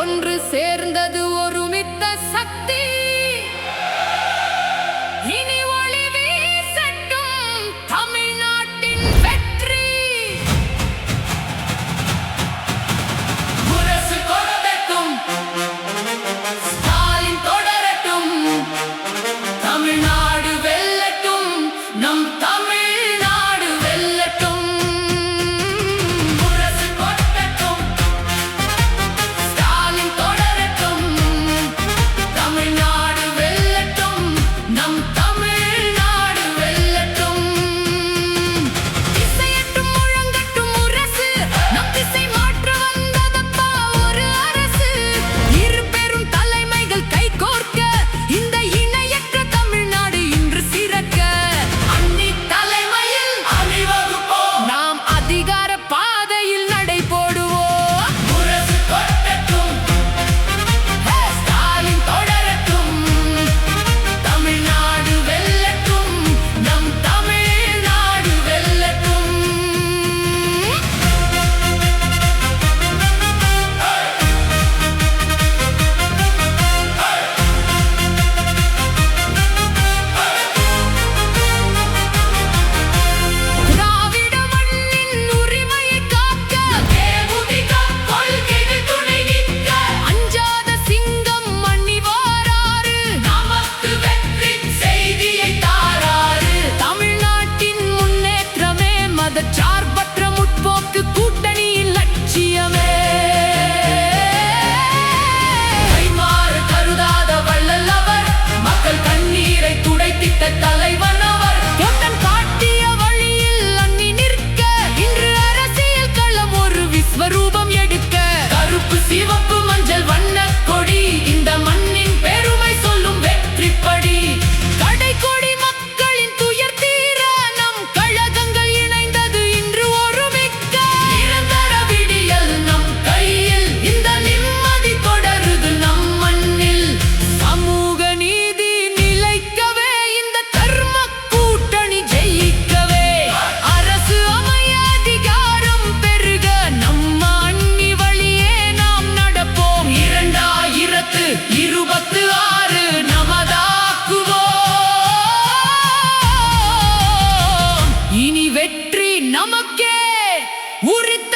ஒன்று சேர்ந்தது ஒருமித்த சக்தி. இனி ஒளி வீசட்டும் தமிழ்நாட்டின் வெற்றி. முரசு கொட்டட்டும், ஸ்டாலின் தொடரட்டும், தமிழ்நாடு வெல்லட்டும், நம் தமிழ்நாடு வெல்லட்டும். முரசு கொட்டட்டும், ஸ்டாலின் தொடரட்டும், தமிழ்நாடு வெல்லட்டும், நம் தமிழ்நாடு வெல்லட்டும். இசையட்டும் முழங்கட்டும் முரசு, நம் திசை மாற்ற வந்ததப்பா ஒரு அரசு. இரு பெரும் தலைமைகள் கைகோர்க்க இந்த இணையற்ற தமிழ்நாடு இன்று சிறக்க. அன்னி தலைமையில் அணிவகுப்போம், நாம் அதிகார பாதையில் நடை போடுவோம். முரசு கொட்டட்டும், ஸ்டாலின் தொடரட்டும், தமிழ்நாடு வெல்லட்டும், நம் தமிழ்நாடு வெல்லட்டும். திராவிட மண்ணின் உரிமையை காக்க, தேமுதிக கொள்கைகள் துணை நிற்க, அஞ்சாத சிங்கம் மண்ணி வாராரு, நமக்கு வெற்றி செய்தியை தாராரு. தமிழ்நாட்டின் முன்னேற்றமே மதச்சார்பற்ற முற்போக்கு கூட்டணியின் லட்சியமே. கைமாறு கருதாத வள்ளல் அவர், மக்கள் கண்ணீரை துடைத்திட்ட தலைவன் அவர். தொண்டன் காட்டிய வழியில் அன்னி நிற்க, இன்று அரசியல் களம் ஒரு விஸ்வரூபம் எடுக்க. கருப்பு சிவப்பு மஞ்சள் வண்ண கொடி, இந்த மண்ணின் பெருமை சொல்லும் வெற்றிப்படி. கடைக்கோடி மக்களின் துயர் தீர, நம் கழகங்கள் இணைந்தது இன்று ஒருமிக்க. நிரந்தர விடியல் நம் கையில், இந்த நிம்மதி தொடருது நம் மண்ணில். சமூக நீதி நிலைக்கவே, இந்த தர்ம கூட்டணி ஜெயிக்கவே. அரசு அமைய அதிகாரம் பெருக, நம்ம அன்னி வழியே நாம் நடப்போம். 2026 நமதாக்குவோம். இனி வெற்றி நமக்கே உரித்தாகுவோம்.